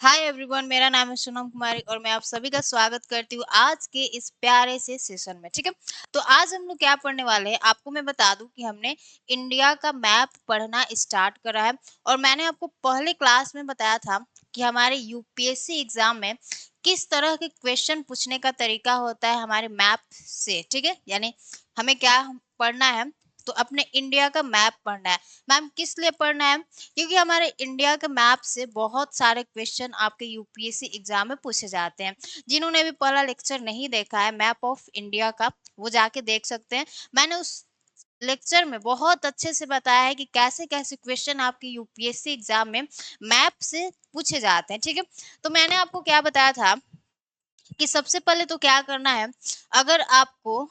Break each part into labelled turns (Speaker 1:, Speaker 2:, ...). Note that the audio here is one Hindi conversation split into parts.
Speaker 1: हाय एवरीवन, मेरा नाम है सोनम कुमारी और मैं आप सभी का स्वागत करती हूँ आज के इस प्यारे से सेशन में। ठीक है, तो आज हम लोग क्या पढ़ने वाले हैं, आपको मैं बता दूं कि हमने इंडिया का मैप पढ़ना स्टार्ट करा है। और मैंने आपको पहले क्लास में बताया था कि हमारे यूपीएससी एग्जाम में किस तरह के क्वेश्चन पूछने का तरीका होता है हमारे मैप से। ठीक है, यानी हमें क्या पढ़ना है, तो अपने इंडिया का मैप पढ़ना है। मैम किस लिए पढ़ना है? क्योंकि हमारे इंडिया के मैप से बहुत सारे क्वेश्चन आपके यूपीएससी एग्जाम में पूछे जाते हैं। जिन्होंने अभी पहला लेक्चर नहीं देखा है मैप ऑफ इंडिया का, वो जाके देख सकते हैं। मैंने उस लेक्चर में बहुत अच्छे से बताया है कि कैसे कैसे क्वेश्चन आपके यूपीएससी एग्जाम में मैप से पूछे जाते हैं। ठीक है, तो मैंने आपको क्या बताया था कि सबसे पहले तो क्या करना है, अगर आपको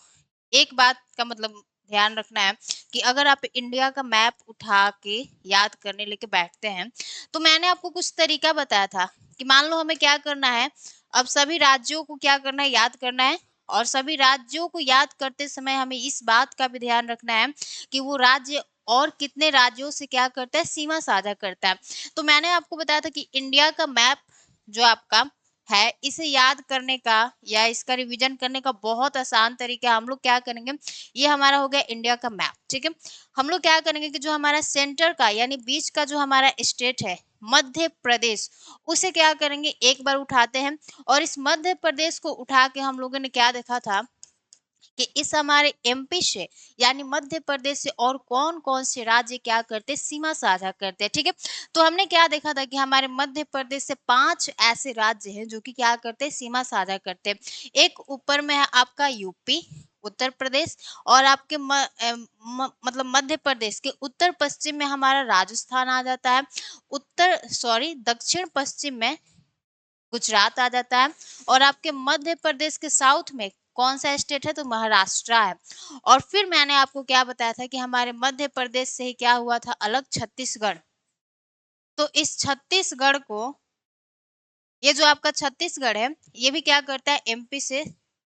Speaker 1: एक बात का मतलब ध्यान रखना है कि अगर आप इंडिया का मैप उठा के याद करने लेके बैठते हैं, तो मैंने आपको कुछ तरीका बताया था कि मान लो हमें क्या करना है, अब सभी राज्यों को क्या करना है, याद करना है। और सभी राज्यों को याद करते समय हमें इस बात का भी ध्यान रखना है कि वो राज्य और कितने राज्यों से क्या करता है, सीमा साझा करता है। तो मैंने आपको बताया था कि इंडिया का मैप जो आपका है, इसे याद करने का या इसका रिवीजन करने का बहुत आसान तरीका है। हम लोग क्या करेंगे, ये हमारा हो गया इंडिया का मैप। ठीक है, हम लोग क्या करेंगे कि जो हमारा सेंटर का यानी बीच का जो हमारा स्टेट है मध्य प्रदेश, उसे क्या करेंगे, एक बार उठाते हैं। और इस मध्य प्रदेश को उठा के हम लोगों ने क्या देखा था कि इस हमारे एमपी से यानी मध्य प्रदेश से और कौन कौन से राज्य क्या करते, सीमा साझा करते हैं। ठीक है, तो हमने क्या देखा था कि हमारे मध्य प्रदेश से 5 ऐसे राज्य हैं जो कि क्या करते हैं, सीमा साझा करते हैं। एक ऊपर में है आपका यूपी, उत्तर प्रदेश, और आपके मतलब मध्य प्रदेश के उत्तर पश्चिम में हमारा राजस्थान आ जाता है। दक्षिण पश्चिम में गुजरात आ जाता है। और आपके मध्य प्रदेश के साउथ में कौन सा स्टेट है, तो महाराष्ट्र है। और फिर मैंने आपको क्या बताया था कि हमारे मध्य प्रदेश से ही क्या हुआ था अलग, छत्तीसगढ़। तो इस छत्तीसगढ़ को, ये जो आपका छत्तीसगढ़ है, ये भी क्या करता है, एमपी से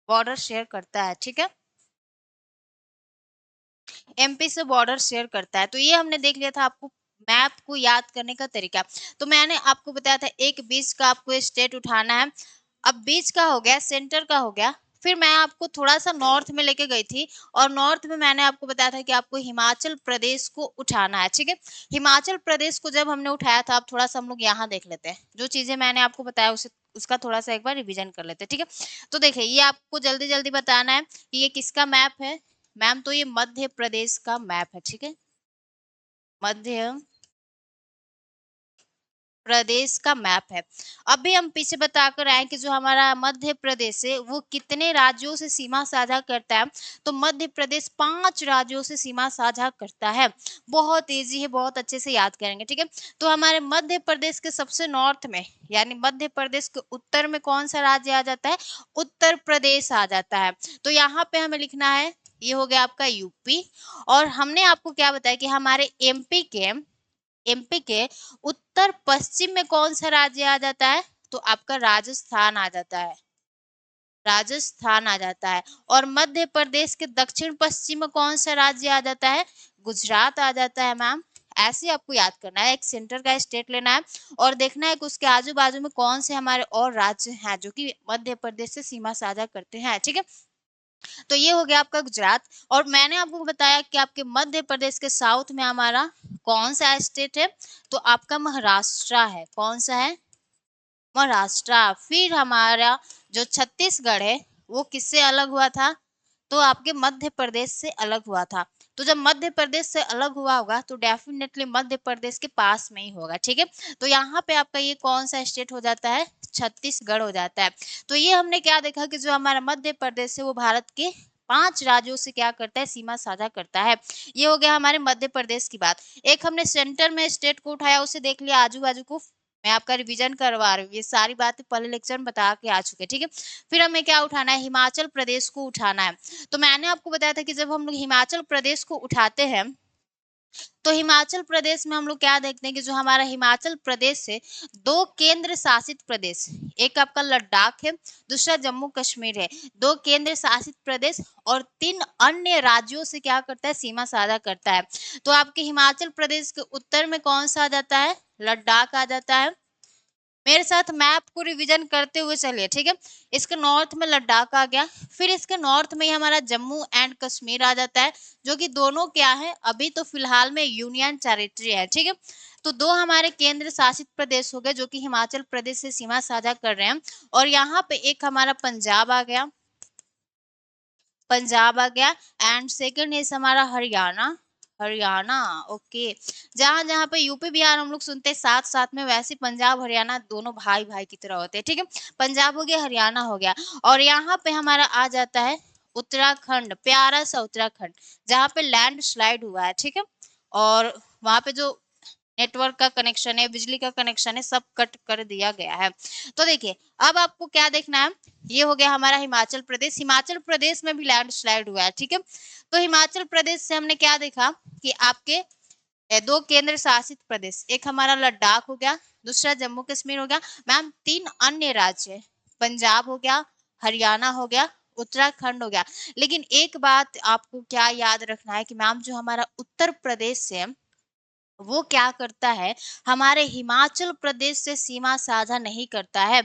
Speaker 1: बॉर्डर शेयर करता है। ठीक है, एमपी से बॉर्डर शेयर करता है। तो ये हमने देख लिया था आपको मैप को याद करने का तरीका। तो मैंने आपको बताया था एक बीच का आपको स्टेट उठाना है। अब बीच का हो गया, सेंटर का हो गया। फिर मैं आपको थोड़ा सा नॉर्थ में लेके गई थी और नॉर्थ में मैंने आपको बताया था कि आपको हिमाचल प्रदेश को उठाना है। ठीक है, हिमाचल प्रदेश को जब हमने उठाया था, अब थोड़ा सा हम लोग यहाँ देख लेते हैं, जो चीजें मैंने आपको बताया उसे उसका थोड़ा सा एक बार रिवीजन कर लेते हैं। ठीक है, तो देखिए ये आपको जल्दी जल्दी बताना है कि ये किसका मैप है। मैम तो ये मध्य प्रदेश का मैप है। ठीक है, मध्य प्रदेश का मैप है। अभी हम पीछे बताकर आए कि जो हमारा मध्य प्रदेश है वो कितने राज्यों से सीमा साझा करता है, तो मध्य प्रदेश 5 राज्यों से सीमा साझा करता है। बहुत इजी है, बहुत अच्छे से याद करेंगे। ठीक है, तो हमारे मध्य प्रदेश के सबसे नॉर्थ में यानी मध्य प्रदेश के उत्तर में कौन सा राज्य आ जाता है, उत्तर प्रदेश आ जाता है। तो यहाँ पे हमें लिखना है, ये हो गया आपका यूपी। और हमने आपको क्या बताया कि हमारे एमपी के उत्तर पश्चिम में कौन सा राज्य आ जाता है, तो आपका राजस्थान आ जाता है, राजस्थान आ जाता है। और मध्य प्रदेश के दक्षिण पश्चिम में कौन सा राज्य आ जाता है, गुजरात आ जाता है। मैम ऐसे आपको याद करना है, एक सेंटर का स्टेट लेना है और देखना है कि उसके आजू बाजू में कौन से हमारे और राज्य हैं जो कि मध्य प्रदेश से सीमा साझा करते हैं। ठीक है, तो ये हो गया आपका गुजरात। और मैंने आपको बताया कि आपके मध्य प्रदेश के साउथ में हमारा कौन सा स्टेट है, तो आपका महाराष्ट्र है। कौन सा है, महाराष्ट्र। फिर हमारा जो छत्तीसगढ़ है वो किससे अलग हुआ था, तो आपके मध्य प्रदेश से अलग हुआ था। तो जब मध्य प्रदेश से अलग हुआ होगा तो डेफिनेटली मध्य प्रदेश के पास में ही होगा। ठीक है, तो यहाँ पे आपका ये कौन सा स्टेट हो जाता है, छत्तीसगढ़ हो जाता है। तो ये हमने क्या देखा कि जो हमारा मध्य प्रदेश है वो भारत के 5 राज्यों से क्या करता है, सीमा साझा करता है। ये हो गया हमारे मध्य प्रदेश की बात। एक हमने सेंटर में स्टेट को उठाया, उसे देख लिया, आजू बाजू को मैं आपका रिवीजन करवा रही हूँ, ये सारी बातें पहले लेक्चर में बता के आ चुके। ठीक है, फिर हमें क्या उठाना है, हिमाचल प्रदेश को उठाना है। तो मैंने आपको बताया था कि जब हम लोग हिमाचल प्रदेश को उठाते हैं तो हिमाचल प्रदेश में हम लोग क्या देखते हैं कि जो हमारा हिमाचल प्रदेश है, 2 केंद्र शासित प्रदेश, एक आपका लद्दाख है, दूसरा जम्मू कश्मीर है। 2 केंद्र शासित प्रदेश और 3 अन्य राज्यों से क्या करता है, सीमा साझा करता है। तो आपके हिमाचल प्रदेश के उत्तर में कौन सा आ जाता है, लद्दाख आ जाता है। मेरे साथ मैप को रिवीजन करते हुए चलिए, ठीक है। इसके नॉर्थ में लद्दाख आ गया, फिर इसके नॉर्थ में ही हमारा जम्मू एंड कश्मीर आ जाता है, जो कि दोनों क्या है, अभी तो फिलहाल में यूनियन टेरिटरी है, ठीक है। तो दो हमारे केंद्र शासित प्रदेश हो गए जो कि हिमाचल प्रदेश से सीमा साझा कर रहे हैं, और यहाँ पे एक हमारा पंजाब आ गया, पंजाब आ गया, एंड सेकंड इज हमारा हरियाणा, हरियाणा, ओके। जहां जहां पे यूपी बिहार हम लोग सुनते हैं साथ साथ में, वैसे पंजाब हरियाणा दोनों भाई भाई की तरह होते हैं, ठीक है। पंजाब हो गया, हरियाणा हो गया, और यहाँ पे हमारा आ जाता है उत्तराखंड, प्यारा सा उत्तराखंड, जहाँ पे लैंड स्लाइड हुआ है, ठीक है। और वहां पे जो नेटवर्क का कनेक्शन है, बिजली का कनेक्शन है, सब कट कर दिया गया है। तो देखिए, अब आपको क्या देखना है, ये हो गया हमारा हिमाचल प्रदेश, हिमाचल प्रदेश में भी लैंड स्लाइड हुआ है, ठीक है। तो हिमाचल प्रदेश से हमने क्या देखा कि आपके दो केंद्र शासित प्रदेश, एक हमारा लद्दाख हो गया, दूसरा जम्मू कश्मीर हो गया, मैम तीन अन्य राज्य, पंजाब हो गया, हरियाणा हो गया, उत्तराखंड हो गया। लेकिन एक बात आपको क्या याद रखना है कि मैम जो हमारा उत्तर प्रदेश है वो क्या करता है, हमारे हिमाचल प्रदेश से सीमा साझा नहीं करता है।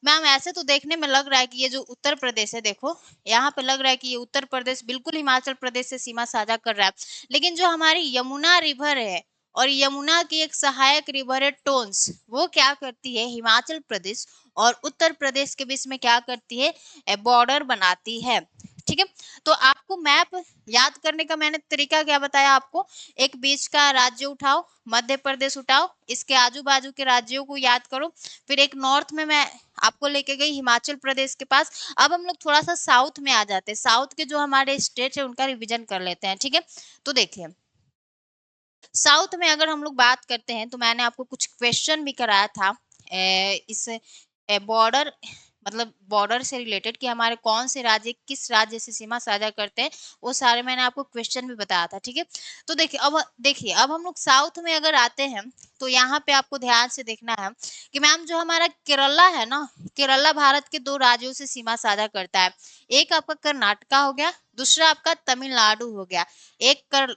Speaker 1: मैम ऐसे तो देखने में लग रहा है कि ये जो उत्तर प्रदेश है, देखो यहाँ पे लग रहा है कि ये उत्तर प्रदेश बिल्कुल हिमाचल प्रदेश से सीमा साझा कर रहा है, लेकिन जो हमारी यमुना रिवर है और यमुना की एक सहायक रिवर है टोन्स, वो क्या करती है, हिमाचल प्रदेश और उत्तर प्रदेश के बीच में क्या करती है, बॉर्डर बनाती है, ठीक है। तो आपको मैप याद करने का मैंने तरीका क्या बताया आपको, एक बीच का राज्य उठाओ, मध्य प्रदेश उठाओ, इसके आजू बाजू के राज्यों को याद करो, फिर एक नॉर्थ में मैं आपको लेके गई हिमाचल प्रदेश के पास। अब हम लोग थोड़ा सा साउथ में आ जाते हैं, साउथ के जो हमारे स्टेट है उनका रिवीजन कर लेते हैं, ठीक है। तो देखिए, साउथ में अगर हम लोग बात करते हैं तो मैंने आपको कुछ क्वेश्चन भी कराया था इस बॉर्डर, मतलब बॉर्डर से रिलेटेड कि हमारे कौन से राज्य किस राज्य से सीमा साझा करते हैं, वो सारे मैंने आपको क्वेश्चन भी बताया था, ठीक है। तो देखिए अब हम लोग साउथ में अगर आते हैं तो यहाँ पे आपको ध्यान से देखना है कि मैम जो हमारा केरला है ना, केरला भारत के दो राज्यों से सीमा साझा करता है, एक आपका कर्नाटका हो गया, दूसरा आपका तमिलनाडु हो गया, एक कर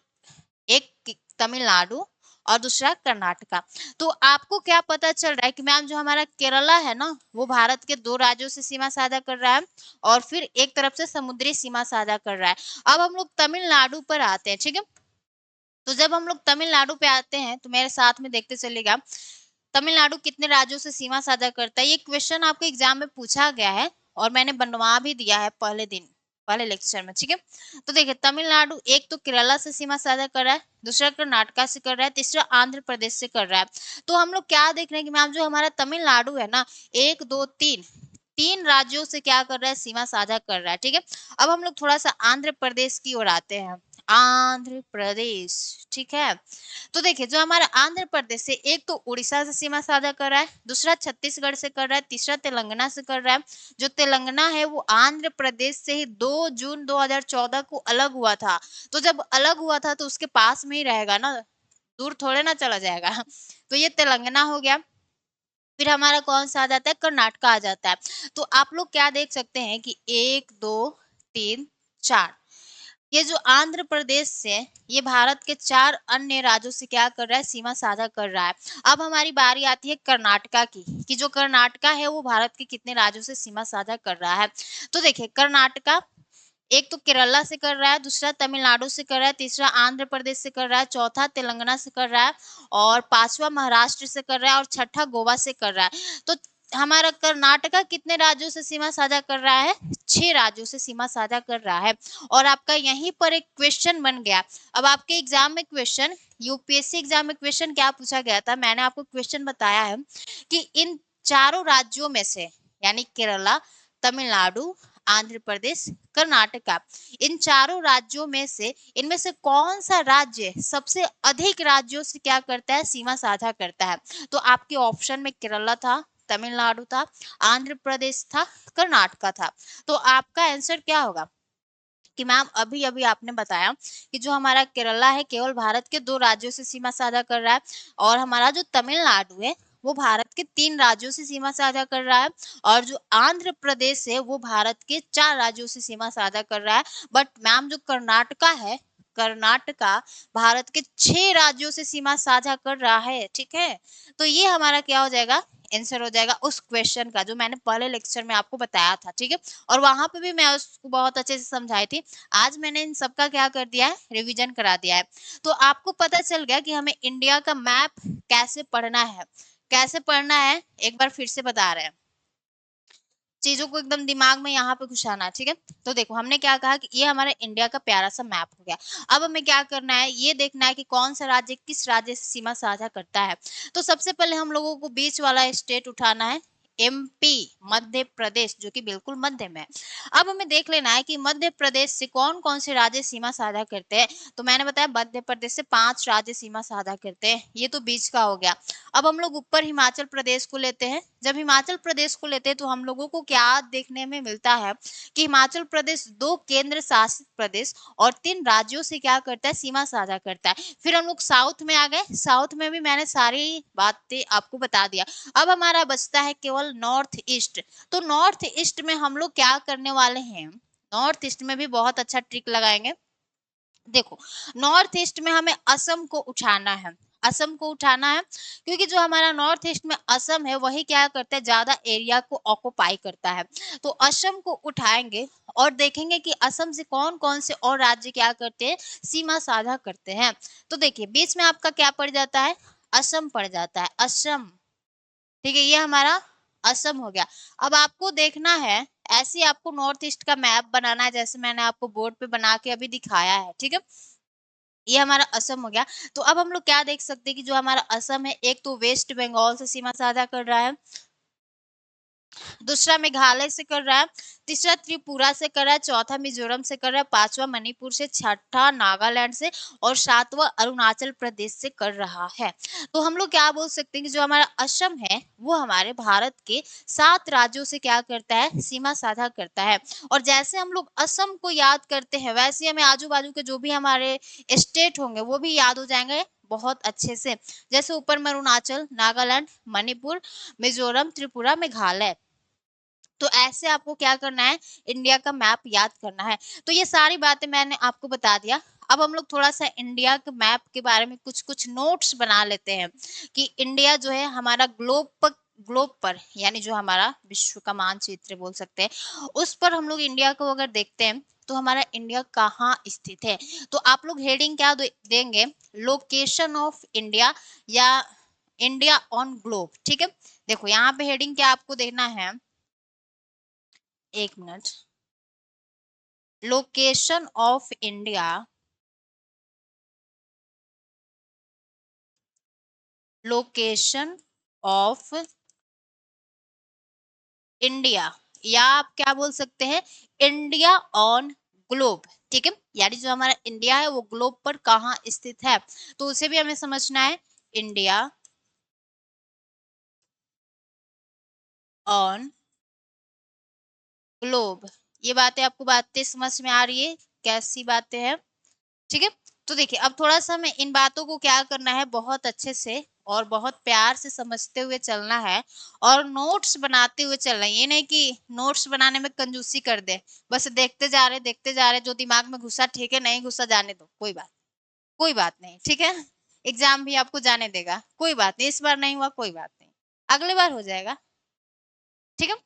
Speaker 1: एक तमिलनाडु और दूसरा कर्नाटका। तो आपको क्या पता चल रहा है कि मैम जो हमारा केरला है ना, वो भारत के दो राज्यों से सीमा साझा कर रहा है और फिर एक तरफ से समुद्री सीमा साझा कर रहा है। अब हम लोग तमिलनाडु पर आते हैं, ठीक है। तो जब हम लोग तमिलनाडु पे आते हैं तो मेरे साथ में देखते चलेगा, तमिलनाडु कितने राज्यों से सीमा साझा करता है, ये क्वेश्चन आपके एग्जाम में पूछा गया है और मैंने बनवा भी दिया है पहले दिन, पहले लेक्चर में, ठीक है। तो देखिए, तमिलनाडु एक तो केरला से सीमा साझा कर रहा है, दूसरा कर्नाटका से कर रहा है, तीसरा आंध्र प्रदेश से कर रहा है। तो हम लोग क्या देख रहे हैं कि मैम जो हमारा तमिलनाडु है ना, एक दो तीन, तीन राज्यों से क्या कर रहा है, सीमा साझा कर रहा है, ठीक है। अब हम लोग थोड़ा सा आंध्र प्रदेश की ओर आते हैं, आंध्र प्रदेश, ठीक है। तो देखिए, जो हमारा आंध्र प्रदेश से एक तो उड़ीसा से सीमा साझा कर रहा है, दूसरा छत्तीसगढ़ से कर रहा है, तीसरा तेलंगाना से कर रहा है। जो तेलंगाना है वो आंध्र प्रदेश से ही 2 जून 2014 को अलग हुआ था, तो जब अलग हुआ था तो उसके पास में ही रहेगा ना, दूर थोड़े ना चला जाएगा। तो ये तेलंगाना हो गया, फिर हमारा कौन सा आ जाता है, कर्नाटका आ जाता है। तो आप लोग क्या देख सकते हैं कि एक दो तीन चार, ये जो आंध्र प्रदेश से ये भारत के चार अन्य राज्यों से क्या कर रहा है, सीमा साझा कर रहा है। अब हमारी बारी आती है कर्नाटका की, कि जो कर्नाटका है वो भारत के कितने राज्यों से सीमा साझा कर रहा है। तो देखिए, कर्नाटका एक तो केरला से कर रहा है, दूसरा तमिलनाडु से कर रहा है, तीसरा आंध्र प्रदेश से कर रहा है, चौथा तेलंगाना से कर रहा है, और पांचवा महाराष्ट्र से कर रहा है, और छठा गोवा से कर रहा है। तो हमारा कर्नाटका कितने राज्यों से सीमा साझा कर रहा है, 6 राज्यों से सीमा साझा कर रहा है। और आपका यहीं पर एक क्वेश्चन बन गया। अब आपके एग्जाम में क्वेश्चन, यूपीएससी एग्जाम में क्वेश्चन क्या पूछा गया था, मैंने आपको क्वेश्चन बताया है कि इन चारों राज्यों में से, यानी केरला, तमिलनाडु, आंध्र प्रदेश, कर्नाटका, इन चारों राज्यों में से इनमें से कौन सा राज्य सबसे अधिक राज्यों से क्या करता है, सीमा साझा करता है। तो आपके ऑप्शन में केरला था, तमिलनाडु था, आंध्र प्रदेश था, कर्नाटका था। तो आपका आंसर क्या होगा कि मैम अभी अभी आपने बताया कि जो हमारा केरला है केवल भारत के 2 राज्यों से सीमा साझा कर रहा है, और हमारा जो तमिलनाडु है वो भारत के 3 राज्यों से सीमा साझा कर रहा है, और जो आंध्र प्रदेश है वो भारत के 4 राज्यों से सीमा साझा कर रहा है। बट मैम जो कर्नाटका है, कर्नाटका भारत के 6 राज्यों से सीमा साझा कर रहा है, ठीक है। तो ये हमारा क्या हो जाएगा, आंसर हो जाएगा उस क्वेश्चन का जो मैंने पहले लेक्चर में आपको बताया था, ठीक है। और वहां पे भी मैं उसको बहुत अच्छे से समझाई थी। आज मैंने इन सबका क्या कर दिया है, रिवीजन करा दिया है। तो आपको पता चल गया कि हमें इंडिया का मैप कैसे पढ़ना है। कैसे पढ़ना है एक बार फिर से बता रहे हैं, चीजों को एकदम दिमाग में यहाँ पे घुसाना, ठीक है। तो देखो हमने क्या कहा कि ये हमारा इंडिया का प्यारा सा मैप हो गया। अब हमें क्या करना है, ये देखना है कि कौन सा राज्य किस राज्य से सीमा साझा करता है। तो सबसे पहले हम लोगों को बीच वाला स्टेट उठाना है, एमपी, मध्य प्रदेश, जो कि बिल्कुल मध्य में है। अब हमें देख लेना है कि मध्य प्रदेश से कौन कौन से राज्य सीमा साझा करते हैं। तो मैंने बताया मध्य प्रदेश से 5 राज्य सीमा साझा करते हैं, ये तो बीच का हो गया। अब हम लोग ऊपर हिमाचल प्रदेश को लेते हैं। जब हिमाचल प्रदेश को लेते हैं तो हम लोगों को क्या देखने में मिलता है कि हिमाचल प्रदेश 2 केंद्र शासित प्रदेश और 3 राज्यों से क्या करता है, सीमा साझा करता है। फिर हम लोग साउथ में आ गए। साउथ में भी मैंने सारी बातें आपको बता दिया। अब हमारा बचता है केवल नॉर्थ ईस्ट। तो नॉर्थ ईस्ट में हम लोग क्या करने वाले हैं, नॉर्थ ईस्ट में भी बहुत अच्छा ट्रिक लगाएंगे। देखो नॉर्थ ईस्ट में हमें असम को उठाना है। असम को उठाना है क्योंकि जो हमारा नॉर्थ ईस्ट में असम है वही क्या करता है, ज्यादा एरिया को ऑक्युपाई करता है। तो असम को उठाएंगे और देखेंगे कि असम से कौन कौन से और राज्य क्या करते हैं, सीमा साझा करते हैं। तो देखिए बीच में आपका क्या पड़ जाता है, असम पड़ जाता है, असम, ठीक है। ये हमारा असम हो गया। अब आपको देखना है, ऐसे ही आपको नॉर्थ ईस्ट का मैप बनाना है जैसे मैंने आपको बोर्ड पे बना के अभी दिखाया है, ठीक है। ये हमारा असम हो गया। तो अब हम लोग क्या देख सकते हैं कि जो हमारा असम है, एक तो वेस्ट बंगाल से सीमा साझा कर रहा है, दूसरा मेघालय से कर रहा है, तीसरा त्रिपुरा से कर रहा है, चौथा मिजोरम से कर रहा है, पांचवा मणिपुर से, छठा नागालैंड से और सातवां अरुणाचल प्रदेश से कर रहा है। तो हम लोग क्या बोल सकते हैं कि जो हमारा असम है वो हमारे भारत के 7 राज्यों से क्या करता है, सीमा साझा करता है। और जैसे हम लोग असम को याद करते हैं वैसे हमें आजू बाजू के जो भी हमारे स्टेट होंगे वो भी याद हो जाएंगे बहुत अच्छे से। जैसे ऊपर में अरुणाचल, नागालैंड, मणिपुर, मिजोरम, त्रिपुरा, मेघालय। तो ऐसे आपको क्या करना है, इंडिया का मैप याद करना है। तो ये सारी बातें मैंने आपको बता दिया। अब हम लोग थोड़ा सा इंडिया के मैप के बारे में कुछ कुछ नोट्स बना लेते हैं कि इंडिया जो है हमारा ग्लोब पर यानी जो हमारा विश्व का मानचित्र बोल सकते हैं उस पर हम लोग इंडिया को अगर देखते हैं तो हमारा इंडिया कहाँ स्थित है। तो आप लोग हेडिंग क्या देंगे, लोकेशन ऑफ इंडिया या इंडिया ऑन ग्लोब, ठीक है। देखो यहाँ पे हेडिंग क्या आपको देखना है, एक minute, location of India, location of India, या आप क्या बोल सकते हैं, इंडिया ऑन ग्लोब, ठीक है। यानी जो हमारा इंडिया है वो ग्लोब पर कहाँ स्थित है, तो उसे भी हमें समझना है, इंडिया ऑन ग्लोब। ये बातें समझ में आ रही है, कैसी बातें हैं, ठीक है। तो देखिए अब थोड़ा सा हमें इन बातों को क्या करना है, बहुत अच्छे से और बहुत प्यार से समझते हुए चलना है और नोट्स बनाते हुए चलना है। ये नहीं कि नोट्स बनाने में कंजूसी कर दे, बस देखते जा रहे, जो दिमाग में घुसा ठीक है, नहीं घुसा जाने दो, कोई बात नहीं, ठीक है। एग्जाम भी आपको जाने देगा, कोई बात नहीं, इस बार नहीं हुआ कोई बात नहीं, अगले बार हो जाएगा, ठीक है।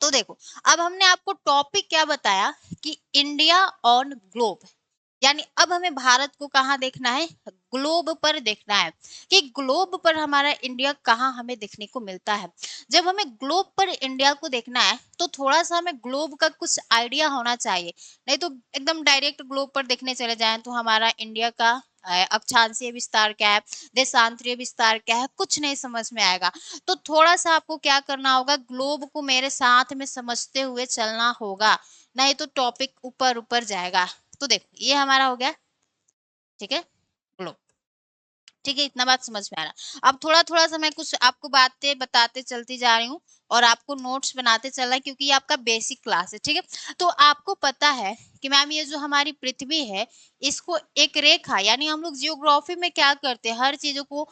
Speaker 1: तो देखो अब हमने आपको टॉपिक क्या बताया कि इंडिया ऑन ग्लोब, यानी अब हमें भारत को कहाँ देखना है, ग्लोब पर देखना है कि ग्लोब पर हमारा इंडिया कहाँ हमें देखने को मिलता है। जब हमें ग्लोब पर इंडिया को देखना है तो थोड़ा सा हमें ग्लोब का कुछ आइडिया होना चाहिए, नहीं तो एकदम डायरेक्ट ग्लोब पर देखने चले जाएं तो हमारा इंडिया का अक्षांशीय विस्तार क्या है, देशांतरीय विस्तार क्या है, कुछ नहीं समझ में आएगा। तो थोड़ा सा आपको क्या करना होगा, ग्लोब को मेरे साथ में समझते हुए चलना होगा, नहीं तो टॉपिक ऊपर ऊपर जाएगा। तो देखो ये हमारा हो गया, ठीक है, ग्लोब, ठीक है, इतना बात समझ में आ रहा। अब थोड़ा थोड़ा सा मैं कुछ आपको बातें बताते चलती जा रही हूँ और आपको नोट्स बनाते चलना है क्योंकि ये आपका बेसिक क्लास है, ठीक है। तो आपको पता है कि मैम ये जो हमारी पृथ्वी है इसको एक रेखा, यानी हम लोग जियोग्राफी में क्या करते हैं, हर चीजों को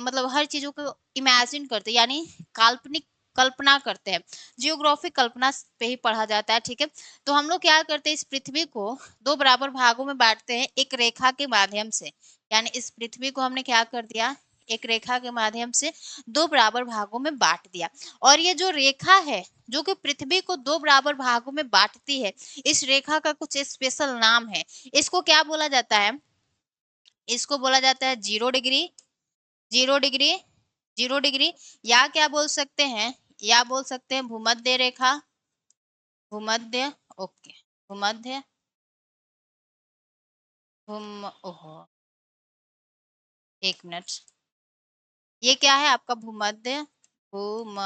Speaker 1: मतलब हर चीजों को इमेजिन करते हैं, यानी काल्पनिक कल्पना करते हैं। जियोग्राफी कल्पना पे ही पढ़ा जाता है, ठीक है। तो हम लोग क्या करते हैं, इस पृथ्वी को 2 बराबर भागों में बांटते हैं एक रेखा के माध्यम से, यानी इस पृथ्वी को हमने क्या कर दिया, एक रेखा के माध्यम से दो बराबर भागों में बांट दिया। और ये जो रेखा है जो कि पृथ्वी को दो बराबर भागों में बांटती है, इस रेखा का कुछ स्पेशल नाम है। इसको क्या बोला जाता है? इसको बोला जाता है 0 डिग्री, 0 डिग्री, 0 डिग्री, या क्या बोल सकते हैं, या बोल सकते हैं भूमध्य रेखा, भूमध्य, ओके, भूमध्य, ओहो, एक मिनट, ये क्या है आपका भूमध्य, भूम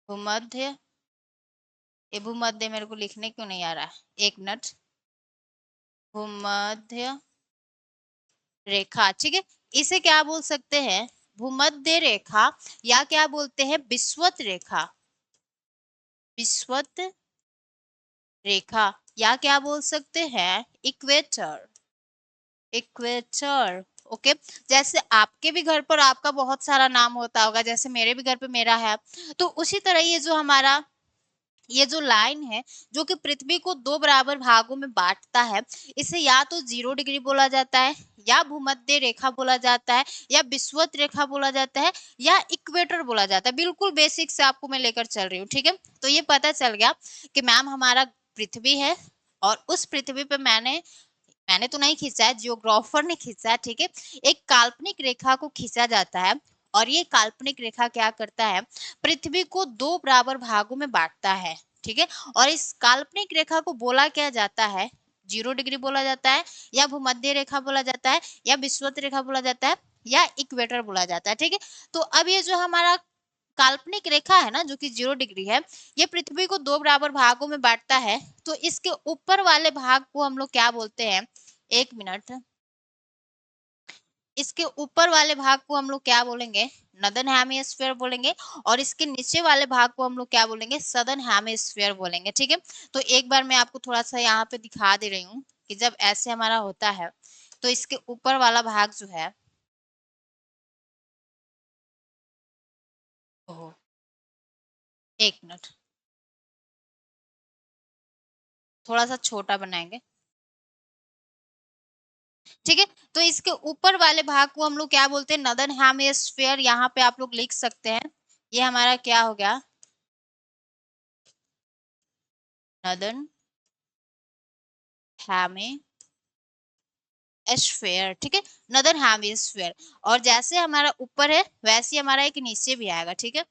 Speaker 1: भूमध्य, ये भूमध्य मेरे को लिखने क्यों नहीं आ रहा है, एक मिनट, भूमध्य रेखा, ठीक है। इसे क्या बोल सकते हैं? भूमध्य रेखा, या क्या बोलते हैं विषुवत रेखा, विषुवत रेखा, या क्या बोल सकते हैं इक्वेटर, इक्वेटर, ओके। जैसे आपके भी घर पर आपका बहुत सारा नाम होता होगा, जैसे मेरे भी घर पे मेरा है, तो उसी तरह ये जो हमारा ये जो लाइन है जो कि पृथ्वी को दो बराबर भागों में बांटता है, इसे या तो 0 डिग्री बोला जाता है, या भूमध्य रेखा बोला जाता है, या विषुवत रेखा बोला जाता है, या इक्वेटर बोला जाता है। बिल्कुल बेसिक से आपको मैं लेकर चल रही हूँ, ठीक है। तो ये पता चल गया कि मैम हमारा पृथ्वी है, और उस पृथ्वी पे मैंने तो नहीं खींचा है, जियोग्राफर ने खींचा है, ठीक है। एक काल्पनिक रेखा को खींचा जाता है, और ये काल्पनिक रेखा क्या करता है? पृथ्वी को दो बराबर भागों में बांटता है, ठीक है। और इस काल्पनिक रेखा को बोला क्या जाता है? 0 डिग्री बोला जाता है, या भूमध्य रेखा बोला जाता है, या विषुवत रेखा बोला जाता है, या इक्वेटर बोला जाता है, ठीक है। तो अब ये जो हमारा काल्पनिक रेखा है ना, जो कि 0 डिग्री है, ये पृथ्वी को दो बराबर भागों में बांटता है। तो इसके ऊपर वाले भाग को हम लोग क्या बोलते हैं? एक मिनट, इसके ऊपर वाले भाग को हम लोग क्या बोलेंगे? नॉर्दर्न हेमिस्फीयर बोलेंगे। और इसके नीचे वाले भाग को हम लोग क्या बोलेंगे? सदर्न हेमिस्फीयर बोलेंगे, ठीक है। तो एक बार मैं आपको थोड़ा सा यहाँ पे दिखा दे रही हूँ कि जब ऐसे हमारा होता है तो इसके ऊपर वाला भाग जो है, ओहो, एक मिनट, थोड़ा सा छोटा बनाएंगे, ठीक है। तो इसके ऊपर वाले भाग को हम लोग क्या बोलते हैं? Northern hemisphere. यहाँ पे आप लोग लिख सकते हैं, ये हमारा क्या हो गया? नॉर्दर्न हेमिस्फीयर, ठीक है, नॉर्दर्न हेमिस्फीयर। और जैसे हमारा ऊपर है वैसे ही हमारा एक नीचे भी आएगा, ठीक है।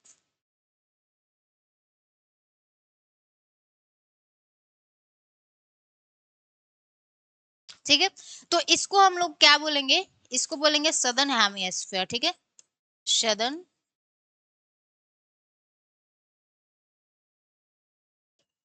Speaker 1: ठीक है, तो इसको हम लोग क्या बोलेंगे? इसको बोलेंगे सदर्न हेमिस्फीयर, ठीक है, सदर्न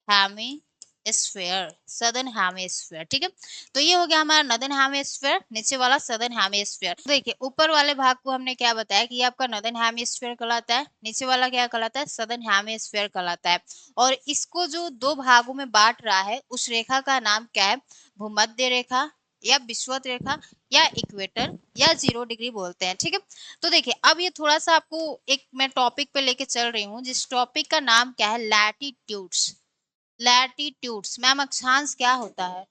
Speaker 1: हेमिस्फीयर, सदर्न हेमिस्फीयर, ठीक है। तो ये हो गया हमारा नॉर्दर्न हेमिस्फीयर, नीचे वाला सदर्न हेमिस्फीयर। देखिए ऊपर वाले भाग को हमने क्या बताया कि ये आपका नॉर्दर्न हेमिस्फीयर कहलाता है, नीचे वाला क्या कहलाता है? सदर्न हेमिस्फीयर कहलाता है। और इसको जो दो भागों में बांट रहा है उस रेखा का नाम क्या है? भूमध्य रेखा, या विषुवत रेखा, या इक्वेटर, या 0 डिग्री बोलते हैं, ठीक है। तो देखिए अब ये थोड़ा सा आपको एक मैं टॉपिक पे लेके चल रही हूँ, जिस टॉपिक का नाम क्या है? लैटिट्यूड्स। लैटिट्यूड्स, मैम अक्षांश क्या होता है?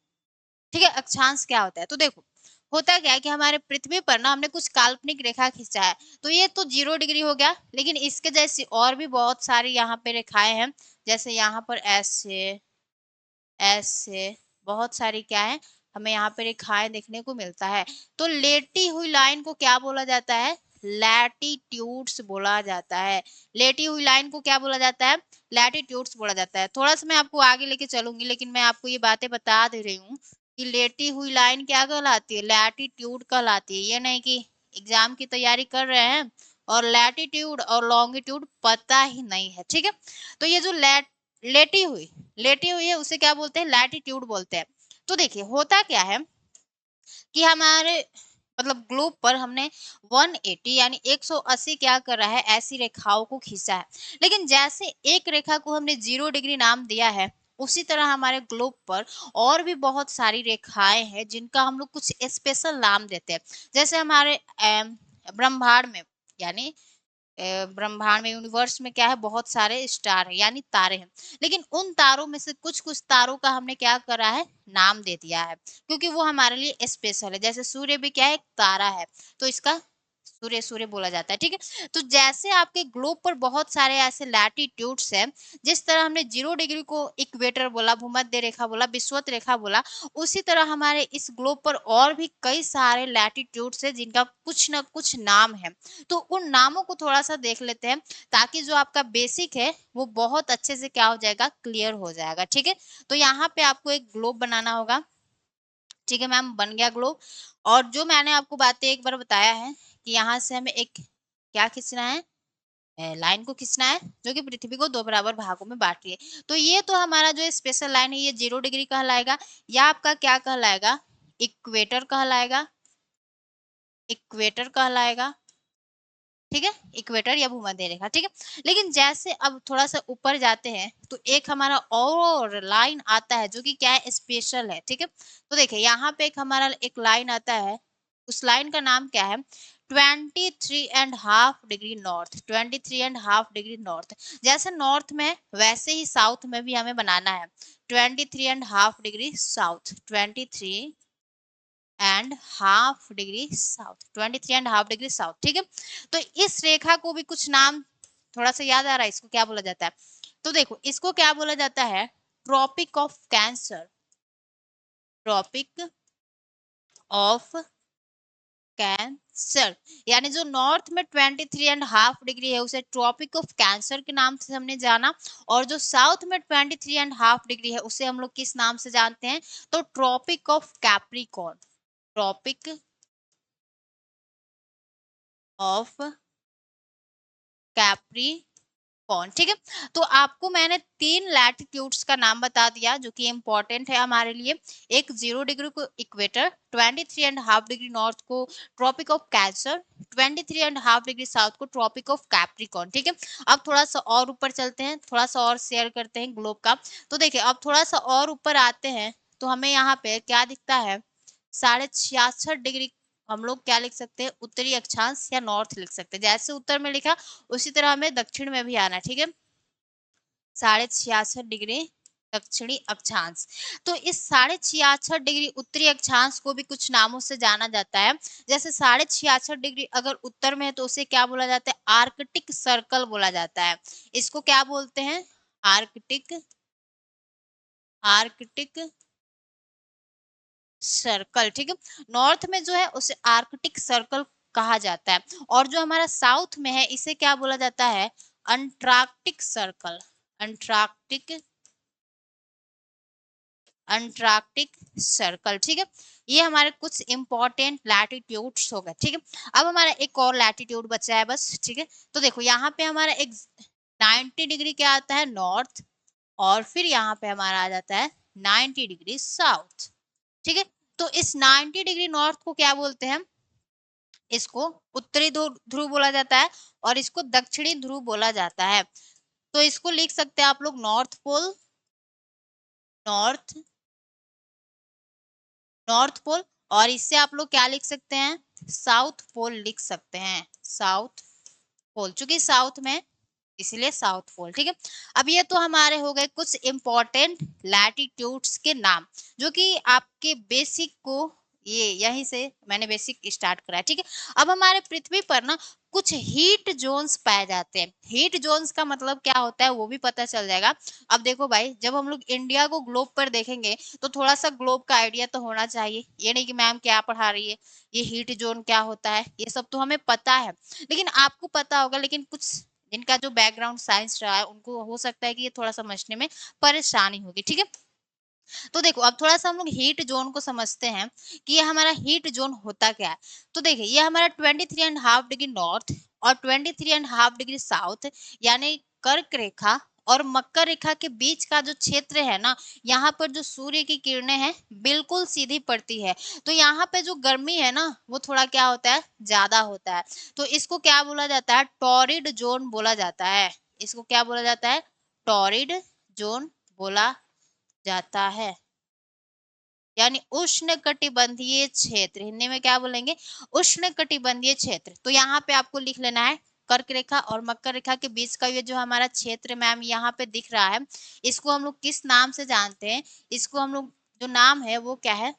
Speaker 1: ठीक है, अक्षांश क्या होता है? तो देखो होता क्या है कि हमारे पृथ्वी पर ना हमने कुछ काल्पनिक रेखा खींचा है, तो ये तो 0 डिग्री हो गया, लेकिन इसके जैसी और भी बहुत सारी यहाँ पे रेखाएं हैं। जैसे यहाँ पर ऐसे ऐसे बहुत सारी क्या है, हमें यहाँ पे रेखाएं देखने को मिलता है। तो लेटी हुई लाइन को क्या बोला जाता है? लैटिट्यूड्स बोला जाता है। लेटी हुई लाइन को क्या बोला जाता है? लैटिट्यूड्स बोला जाता है। थोड़ा सा मैं आपको आगे लेके चलूंगी, लेकिन मैं आपको ये बातें बता दे रही हूँ कि लेटी हुई लाइन क्या कहलाती है? लैटिट्यूड कहलाती है। ये नहीं कि एग्जाम की तैयारी कर रहे हैं और लैटिट्यूड और लॉन्गिट्यूड पता ही नहीं है, ठीक है। तो ये जो लेटी हुई लेटी हुई है उसे क्या बोलते हैं? लैटिट्यूड बोलते हैं। तो देखिए होता क्या है कि हमारे मतलब ग्लोब पर हमने 180 यानी 180 क्या कर रहा है? ऐसी रेखाओं को खींचा है। लेकिन जैसे एक रेखा को हमने 0 डिग्री नाम दिया है, उसी तरह हमारे ग्लोब पर और भी बहुत सारी रेखाएं हैं जिनका हम लोग कुछ स्पेशल नाम देते हैं। जैसे हमारे ब्रह्मांड में, यानी ब्रह्मांड में, यूनिवर्स में क्या है? बहुत सारे स्टार है यानी तारे हैं। लेकिन उन तारों में से कुछ कुछ तारों का हमने क्या करा है? नाम दे दिया है, क्योंकि वो हमारे लिए स्पेशल है। जैसे सूर्य भी क्या है? एक तारा है। तो इसका सूर्य सूर्य बोला जाता है, ठीक है। तो जैसे आपके ग्लोब पर बहुत सारे ऐसे लैटिट्यूड्स हैं, जिस तरह हमने 0 डिग्री को इक्वेटर बोला, भूमध्य रेखा बोला, विषुवत रेखा बोला, उसी तरह हमारे इस ग्लोब पर और भी कई सारे लैटिट्यूड्स हैं जिनका कुछ ना कुछ नाम है। तो उन नामों को थोड़ा सा देख लेते हैं, ताकि जो आपका बेसिक है वो बहुत अच्छे से क्या हो जाएगा, क्लियर हो जाएगा, ठीक है। तो यहाँ पे आपको एक ग्लोब बनाना होगा, ठीक है मैम, बन गया ग्लोब। और जो मैंने आपको बातें एक बार बताया है कि यहाँ से हमें एक क्या खींचना है, लाइन को खींचना है जो कि पृथ्वी को 2 बराबर भागों में बांट रही है। तो ये तो हमारा जो स्पेशल लाइन है ये 0 डिग्री कहलाएगा, या आपका क्या कहलाएगा, इक्वेटर कहलाएगा, इक्वेटर कहलाएगा, ठीक है, इक्वेटर या भूमध्य रेखा, ठीक है। लेकिन जैसे अब थोड़ा सा ऊपर जाते हैं तो एक हमारा और लाइन आता है जो कि क्या है, स्पेशल है, ठीक है। तो देखिए यहाँ पे एक हमारा एक लाइन आता है, उस लाइन का नाम क्या है, 23.5 डिग्री नॉर्थ, 23.5 डिग्री नॉर्थ। जैसे नॉर्थ में वैसे ही साउथ में भी हमें बनाना है, 23.5 degree south, 23.5 degree south, 23.5 degree south, ठीक है। तो इस रेखा को भी कुछ नाम थोड़ा सा याद आ रहा है, इसको क्या बोला जाता है, तो देखो इसको क्या बोला जाता है, Tropic of Cancer, Tropic of Cancer. यानी जो नॉर्थ में 23.5 डिग्री है उसे ट्रॉपिक ऑफ कैंसर के नाम से हमने जाना, और जो साउथ में 23.5 डिग्री है उसे हम लोग किस नाम से जानते हैं, तो Tropic of Capricorn, Tropic of Capricorn, ठीक है। तो आपको मैंने 3 लैटिट्यूड्स का नाम बता दिया जो कि इंपॉर्टेंट है हमारे लिए, एक 0 डिग्री को इक्वेटर, 23.5 डिग्री नॉर्थ को Tropic of Cancer, 23.5 degree south को ट्रॉपिक ऑफ कैप्रिकॉर्न, ठीक है। अब थोड़ा सा और ऊपर चलते हैं, थोड़ा सा और शेयर करते हैं ग्लोब का। तो देखिए अब थोड़ा सा और ऊपर आते हैं तो हमें यहाँ पे क्या दिखता है, 66.5 डिग्री, हम लोग क्या लिख सकते हैं, उत्तरी अक्षांश या नॉर्थ लिख सकते हैं। जैसे उत्तर में लिखा उसी तरह हमें दक्षिण में भी आना है, ठीक है, 66.5 डिग्री दक्षिणी अक्षांश। तो इस 66.5 डिग्री उत्तरी अक्षांश को भी कुछ नामों से जाना जाता है। जैसे 66.5 डिग्री अगर उत्तर में है तो उसे क्या बोला जाता है, आर्कटिक सर्कल बोला जाता है। इसको क्या बोलते हैं, आर्कटिक, आर्कटिक सर्कल, ठीक है। नॉर्थ में जो है उसे आर्कटिक सर्कल कहा जाता है, और जो हमारा साउथ में है इसे क्या बोला जाता है, Antarctic circle, Antarctic, Antarctic circle, ठीक है। ये हमारे कुछ इंपॉर्टेंट लैटिट्यूड्स हो गए, ठीक है। अब हमारा एक और लैटिट्यूड बचा है बस, ठीक है। तो देखो यहाँ पे हमारा एक 90 डिग्री क्या आता है, नॉर्थ, और फिर यहाँ पे हमारा आ जाता है 90 डिग्री साउथ, ठीक है। तो इस 90 डिग्री नॉर्थ को क्या बोलते हैं, इसको उत्तरी ध्रुव बोला जाता है, और इसको दक्षिणी ध्रुव बोला जाता है। तो इसको लिख सकते हैं आप लोग North Pole, north, North Pole, और इससे आप लोग क्या लिख सकते हैं, साउथ पोल लिख सकते हैं, साउथ पोल, चूंकि साउथ में इसलिए साउथ पोल, ठीक है। अब ये तो हमारे हो गए कुछ इंपॉर्टेंट लैटिट्यूड्स के नाम, जो कि आपके बेसिक को ये यहीं से मैंने बेसिक स्टार्ट करा है, ठीक है। अब हमारे पृथ्वी पर ना कुछ हीट जोन्स पाए जाते हैं। हीट जोन्स का मतलब क्या होता है वो भी पता चल जाएगा। अब देखो भाई, जब हम लोग इंडिया को ग्लोब पर देखेंगे तो थोड़ा सा ग्लोब का आइडिया तो होना चाहिए, ये नहीं कि मैम क्या पढ़ा रही है, ये हीट जोन क्या होता है, ये सब तो हमें पता है, लेकिन आपको पता होगा, लेकिन कुछ जिनका जो बैकग्राउंड साइंस रहा है उनको हो सकता है कि ये थोड़ा समझने में परेशानी होगी, ठीक है। तो देखो अब थोड़ा सा हम लोग हीट जोन को समझते हैं कि ये हमारा हीट जोन होता क्या है। तो देखिए ये हमारा 23.5 डिग्री नॉर्थ और 23.5 डिग्री साउथ, यानी कर्क रेखा और मकर रेखा के बीच का जो क्षेत्र है ना, यहाँ पर जो सूर्य की किरणें हैं बिल्कुल सीधी पड़ती है। तो यहाँ पे जो गर्मी है ना वो थोड़ा क्या होता है, ज्यादा होता है। तो इसको क्या बोला जाता है, टॉरिड जोन बोला जाता है। इसको क्या बोला जाता है, टॉरिड जोन बोला जाता है, यानी उष्ण कटिबंधीय क्षेत्र, हिंदी में क्या बोलेंगे, उष्ण कटिबंधीय क्षेत्र। तो यहाँ पे आपको लिख लेना है कर्क रेखा और मकर रेखा के बीच का ये जो हमारा क्षेत्र मैम यहाँ पे दिख रहा है, इसको हम लोग किस नाम से जानते हैं, इसको हम लोग जो नाम है वो क्या है,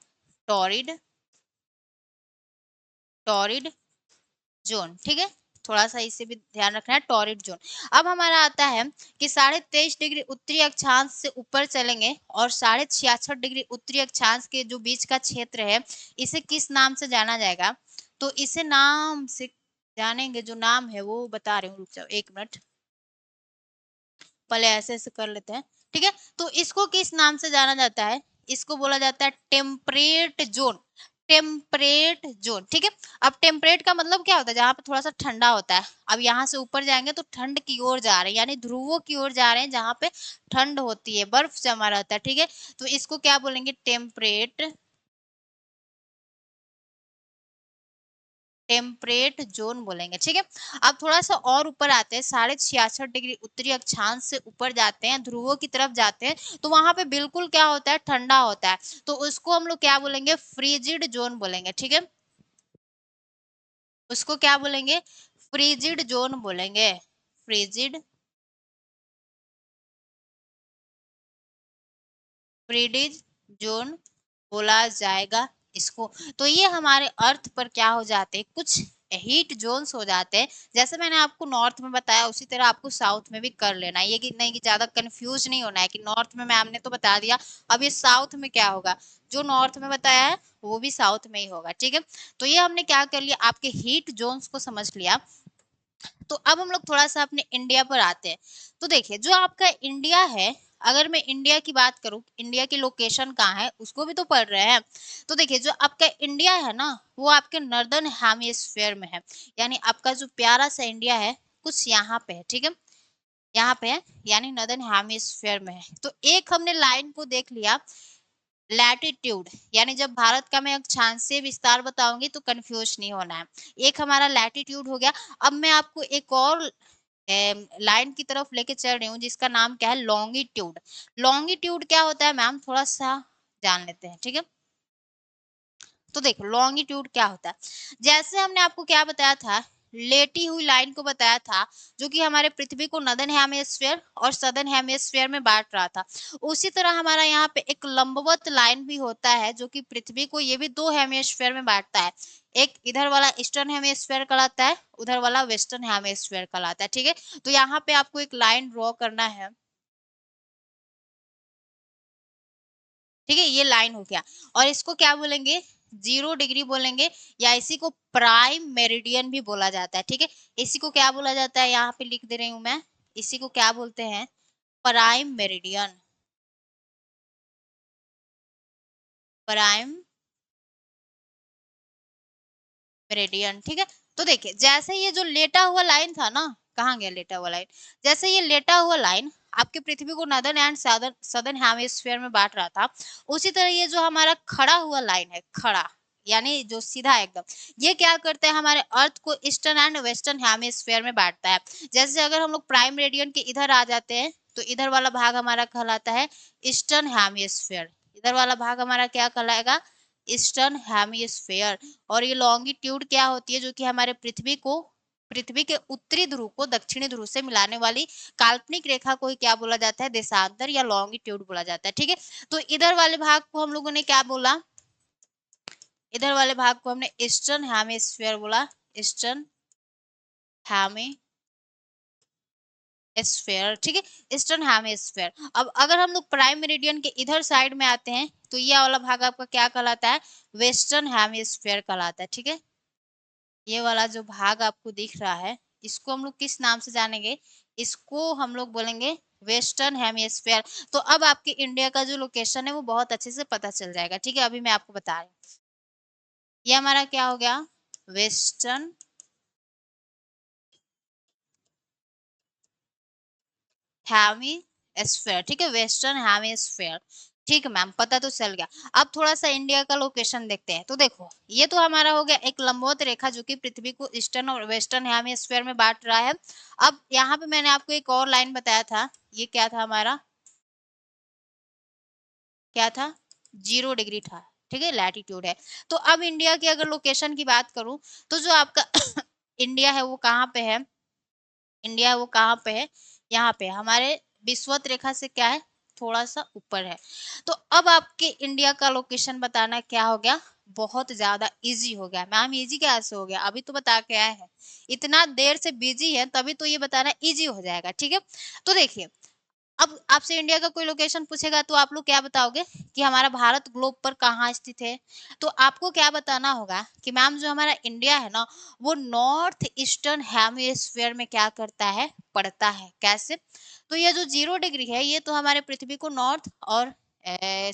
Speaker 1: टॉरिड, टॉरिड जोन, ठीक है। थोड़ा सा इसे भी ध्यान रखना है, टॉरिड जोन। अब हमारा आता है कि 23.5 डिग्री उत्तरी अक्षांश से ऊपर चलेंगे और 66.5 डिग्री उत्तरी अक्षांश के जो बीच का क्षेत्र है, इसे किस नाम से जाना जाएगा? तो इसे नाम से जानेंगे, जो नाम है वो बता रही हूँ, रुक जाओ 1 मिनट, पहले ऐसे ऐसे कर लेते हैं, ठीक है। तो इसको किस नाम से जाना जाता है? इसको बोला जाता है टेम्परेट जोन। टेम्परेट जोन, ठीक है। अब टेम्परेट का मतलब क्या होता है? जहां पे थोड़ा सा ठंडा होता है। अब यहाँ से ऊपर जाएंगे तो ठंड की ओर जा रहे हैं, यानी ध्रुवों की ओर जा रहे हैं, जहां पे ठंड होती है, बर्फ जमा रहता है, ठीक है। तो इसको क्या बोलेंगे? टेम्परेट, टेम्परेट जोन बोलेंगे, ठीक है। अब थोड़ा सा और ऊपर आते हैं, 66.5 डिग्री उत्तरी अक्षांश से ऊपर जाते हैं, ध्रुवों की तरफ जाते हैं, तो वहां पे बिल्कुल क्या होता है? ठंडा होता है। तो उसको हम लोग क्या बोलेंगे? फ्रीजिड जोन बोलेंगे, ठीक है। उसको क्या बोलेंगे? फ्रीजिड जोन बोलेंगे, फ्रीजिड, फ्रीडिज जोन बोला जाएगा इसको। तो ये हमारे अर्थ पर क्या हो जाते हैं? कुछ हीट जोन्स हो जाते हैं। जैसे मैंने आपको नॉर्थ में बताया, उसी तरह आपको साउथ में भी कर लेना है। ये कि नहीं कि ज्यादा कंफ्यूज नहीं होना है कि नॉर्थ में मैम ने तो बता दिया, अब ये साउथ में क्या होगा? जो नॉर्थ में बताया है वो भी साउथ में ही होगा, ठीक है। तो ये हमने क्या कर लिया? आपके हीट जोन्स को समझ लिया। तो अब हम लोग थोड़ा सा अपने इंडिया पर आते हैं। तो देखिए, जो आपका इंडिया है, अगर मैं इंडिया की बात करूं, इंडिया की लोकेशन कहाँ है उसको भी तो पढ़ रहे हैं। तो देखिए, जो आपका इंडिया है ना, वो आपके नॉर्दर्न हेमिस्फीयर में है। यानी आपका जो प्यारा सा इंडिया है, कुछ यहाँ पे है, ठीक है। यहाँ पे है, यानी नॉर्दर्न हेमिस्फीयर में है। तो एक हमने लाइन को देख लिया, लैटिट्यूड, यानी जब भारत का मैं अक्षांशीय विस्तार बताऊंगी तो कंफ्यूज नहीं होना है। एक हमारा लैटिट्यूड हो गया। अब मैं आपको एक और लाइन की तरफ लेके चल रही हूँ, जिसका नाम क्या है? लॉन्गिट्यूड। लॉन्गिट्यूड क्या होता है मैम? थोड़ा सा जान लेते हैं, ठीक है। तो देखो, लॉन्गिट्यूड क्या होता है? जैसे हमने आपको क्या बताया था, लेटी हुई लाइन को बताया था, जो कि हमारे पृथ्वी को नॉर्दर्न हेमिस्फीयर और सदर्न हेमिस्फीयर में बांट रहा था। उसी तरह हमारा यहाँ पे एक लंबवत लाइन भी होता है, जो कि पृथ्वी को ये भी दो हेमिस्फीयर में बांटता है। एक इधर वाला ईस्टर्न हेमिस्फीयर कहलाता है, उधर वाला वेस्टर्न हेमिस्फीयर कहलाता है, ठीक है। तो यहाँ पे आपको एक लाइन ड्रॉ करना है, ठीक है। ये लाइन हो गया, और इसको क्या बोलेंगे? 0 डिग्री बोलेंगे, या इसी को प्राइम मेरिडियन भी बोला जाता है, ठीक है। इसी को क्या बोला जाता है? यहाँ पे लिख दे रही हूं मैं, इसी को क्या बोलते हैं? प्राइम मेरिडियन, प्राइम मेरिडियन, ठीक है। तो देखिए, जैसे ये जो लेटा हुआ लाइन था ना, कहाँ गया लेटा हुआ लाइन? जैसे ये लेटा हुआ लाइन आपके पृथ्वी को नॉर्दर्न एंड सदर्न हेमिस्फीयर में बांट रहा था, उसी तरह ये जो हमारा खड़ा हुआ लाइन है, खड़ा यानी जो सीधा एकदम, ये क्या करता है? हमारे अर्थ को ईस्टर्न एंड वेस्टर्न हेमिस्फीयर में बांटता है। जैसे अगर हम लोग प्राइम रेडियन के इधर आ जाते हैं, तो इधर वाला भाग हमारा कहलाता है ईस्टर्न हेमिस्फीयर, इधर वाला भाग हमारा क्या कहलाएगा? Eastern hemisphere. और ये लॉन्गिट्यूड क्या होती है? जो कि हमारे पृथ्वी के उत्तरी ध्रुव को दक्षिणी ध्रुव से मिलाने वाली काल्पनिक रेखा को ही क्या बोला जाता है? देशांतर या लॉन्गिट्यूड बोला जाता है, ठीक है। तो इधर वाले भाग को हम लोगों ने क्या बोला? इधर वाले भाग को हमने ईस्टर्न हेमिस्फीयर बोला, ईस्टर्न हेमिस्फीयर, ठीक है। Eastern hemisphere. अब अगर हम लोग प्राइम मेरिडियन के इधर साइड में आते हैं, तो ये वाला भाग आपका क्या कहलाता है? वेस्टर्न हेमिस्फीयर कहलाता है, ठीक है। ये वाला जो भाग आपको दिख रहा है, इसको हम लोग किस नाम से जानेंगे? इसको हम लोग बोलेंगे वेस्टर्न हेमिस्फीयर। तो अब आपके इंडिया का जो लोकेशन है वो बहुत अच्छे से पता चल जाएगा, ठीक है। अभी मैं आपको बता रही हूँ, ये हमारा क्या हो गया? वेस्टर्न हेमिस्फीयर, ठीक है, वेस्टर्न हेमिस्फीयर। ठीक है मैम, पता तो चल गया। अब थोड़ा सा इंडिया का लोकेशन देखते हैं। तो देखो, ये तो हमारा हो गया एक लंबवत रेखा, जो कि पृथ्वी को ईस्टर्न और वेस्टर्न हेमिस्फीयर में बांट रहा है। अब यहाँ पे मैंने आपको एक और लाइन बताया था, ये क्या था हमारा? क्या था? 0 डिग्री था, ठीक है, लैटिट्यूड है। तो अब इंडिया की अगर लोकेशन की बात करूं, तो जो आपका इंडिया है वो कहाँ पे है? इंडिया वो कहाँ पे है? यहाँ पे हमारे विषुवत रेखा से क्या है? थोड़ा सा ऊपर है। तो अब आपके इंडिया का लोकेशन बताना क्या हो गया? बहुत ज्यादा इजी हो गया। मैम इजी कैसे हो गया, अभी तो बता के आए हैं, इतना देर से बिजी है तभी तो ये बताना इजी हो जाएगा। ठीक है, तो देखिए अब आपसे इंडिया का कोई लोकेशन पूछेगा तो आप लोग क्या बताओगे कि हमारा भारत ग्लोब पर कहाँ स्थित है। तो आपको क्या बताना होगा कि मैम जो हमारा इंडिया है ना वो नॉर्थ ईस्टर्न हेमिस्फीयर में क्या करता है, पड़ता है। कैसे, तो ये जो 0 डिग्री है ये तो हमारे पृथ्वी को नॉर्थ और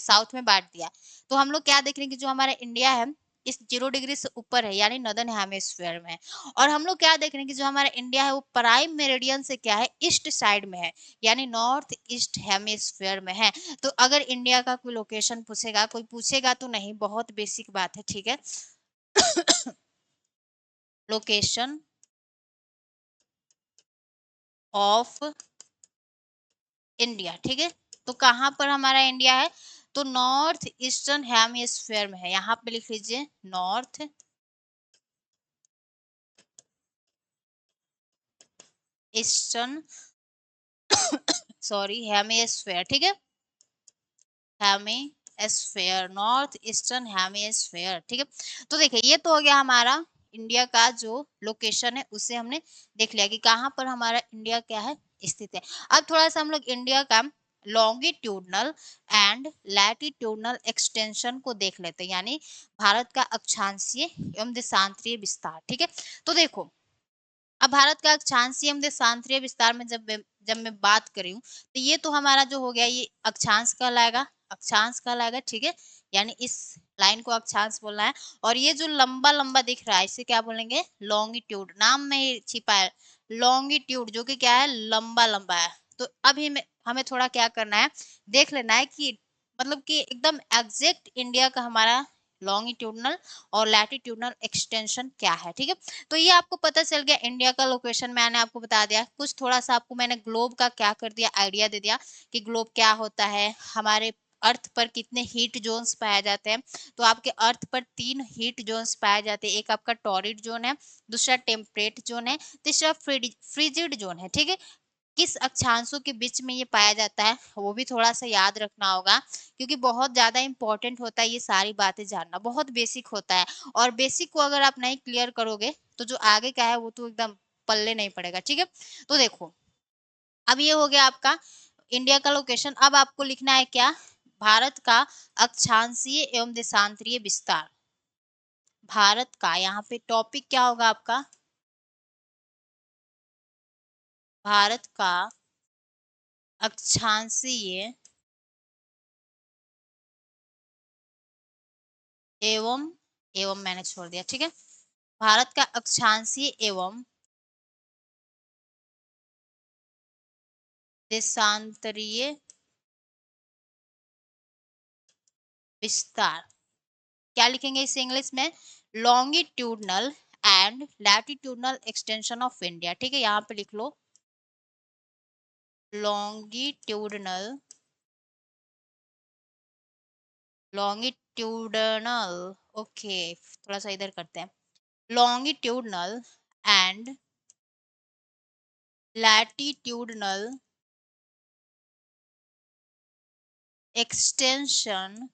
Speaker 1: साउथ में बांट दिया। तो हम लोग क्या देख रहे हैं कि जो हमारा इंडिया है इस 0 डिग्री से ऊपर है यानी नॉर्दर्न हेमिस्फीयर में है। और हम लोग क्या देख रहे हैं कि जो हमारा इंडिया है वो प्राइम मेरिडियन से क्या है, ईस्ट साइड में है यानी नॉर्थ ईस्ट हेमिस्फीयर में है। तो अगर इंडिया का कोई लोकेशन पूछेगा, कोई पूछेगा तो नहीं, बहुत बेसिक बात है। ठीक है, लोकेशन ऑफ इंडिया। ठीक है, तो कहाँ पर हमारा इंडिया है, तो नॉर्थ ईस्टर्न हेमिस्फीयर में है। यहाँ पे लिख लीजिए नॉर्थ ईस्टर्न सॉरी हेमिस्फीयर। ठीक है, हेमिस्फीयर, नॉर्थ ईस्टर्न हेमिस्फीयर। ठीक है, तो देखिए ये तो हो गया हमारा इंडिया का जो लोकेशन है उसे हमने देख लिया कि कहाँ पर हमारा इंडिया क्या है, स्थित है। अब थोड़ा सा हम लोग इंडिया का लॉन्गिट्यूडनल एंड लैटिट्यूडनल एक्सटेंशन को देख लेते हैं, यानी भारत का अक्षांशीय एवं देशांतरीय विस्तार। ठीक है, तो देखो अब भारत का अक्षांशीय एवं देशांतरीय विस्तार में जब मैं बात कर रही हूँ तो ये तो हमारा जो हो गया ये अक्षांश कहलाएगा, अक्षांश कहलाएगा। ठीक है, यानी इस लाइन को अक्षांश बोलना है। और ये जो लंबा लंबा दिख रहा है इसे क्या बोलेंगे, लॉन्गिट्यूड। नाम में ही छिपा है लॉन्गिट्यूड, जो कि क्या है, लंबा लंबा है। तो अभी हमें थोड़ा क्या करना है, देख लेना है कि मतलब कि एकदम एग्जैक्ट इंडिया का हमारा लॉन्गिट्यूडनल और लैटिट्यूडनल एक्सटेंशन क्या है। ठीक है, तो ये आपको पता चल गया इंडिया का लोकेशन, मैंने आपको बता दिया कुछ, थोड़ा सा आपको मैंने ग्लोब का क्या कर दिया, आइडिया दे दिया कि ग्लोब क्या होता है, हमारे अर्थ पर कितने हीट जोन्स पाए जाते हैं। तो आपके अर्थ पर 3 हीट जोन्स पाए जाते हैं, एक आपका टॉरिड जोन है, दूसरा टेम्परेट जोन है, तीसरा फ्रिजिड जोन है। ठीक है, किस अक्षांशों के बीच में ये पाया जाता है वो भी थोड़ा सा याद रखना होगा, क्योंकि बहुत ज्यादा इंपॉर्टेंट होता है ये सारी बातें जानना, बहुत बेसिक होता है। और बेसिक को अगर आप नहीं क्लियर करोगे तो जो आगे का है वो तो एकदम पल्ले नहीं पड़ेगा। ठीक है, तो देखो अब ये हो गया आपका इंडिया का लोकेशन। अब आपको लिखना है क्या, भारत का अक्षांशीय एवं देशांतरीय विस्तार। भारत का यहाँ पे टॉपिक क्या होगा आपका, भारत का अक्षांशीय एवं, एवं मैंने छोड़ दिया। ठीक है, भारत का अक्षांशीय एवं देशांतरीय विस्तार। क्या लिखेंगे इसे इंग्लिश में, longitudinal and latitudinal extension of India. ठीक है, यहाँ पे लिख लो लॉन्गिट्यूडनल, लॉन्गिट्यूडनल, ओके थोड़ा सा इधर करते हैं, longitudinal and latitudinal extension,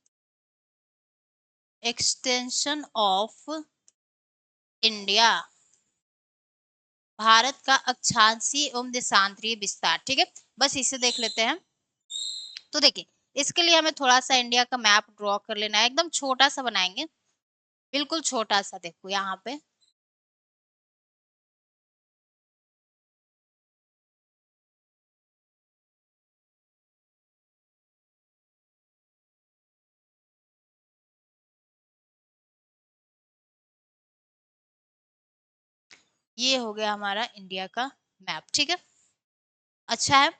Speaker 1: extension of India, Bharat का अक्षांशीय एवं देशांतरीय विस्तार। ठीक है, बस इसे देख लेते हैं। तो देखिए इसके लिए हमें थोड़ा सा इंडिया का मैप ड्रॉ कर लेना है, एकदम छोटा सा बनाएंगे, बिल्कुल छोटा सा। देखो यहाँ पे ये हो गया हमारा इंडिया का मैप। ठीक है, अच्छा है।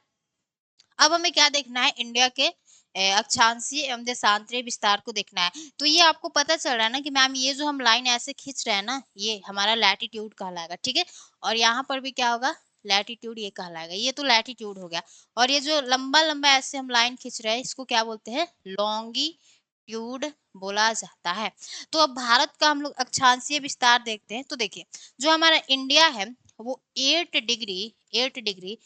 Speaker 1: अब हमें क्या देखना है, इंडिया के अक्षांशीय एवं देशांतरीय विस्तार को देखना है। तो ये आपको पता चल रहा है ना कि मैम ये जो हम लाइन ऐसे खींच रहे हैं ना ये हमारा लैटिट्यूड कहलाएगा। ठीक है, और यहाँ पर भी क्या होगा, लैटिट्यूड ये कहलाएगा, ये तो लैटिट्यूड हो गया। और ये जो लंबा लंबा ऐसे हम लाइन खींच रहे हैं इसको क्या बोलते हैं, लॉन्गिट्यूड बोला जाता है। तो अब भारत का हम लोग अक्षांशीय विस्तार देखते हैं। तो देखिए जो हमारा इंडिया है वो 8 डिग्री, 8 डिग्री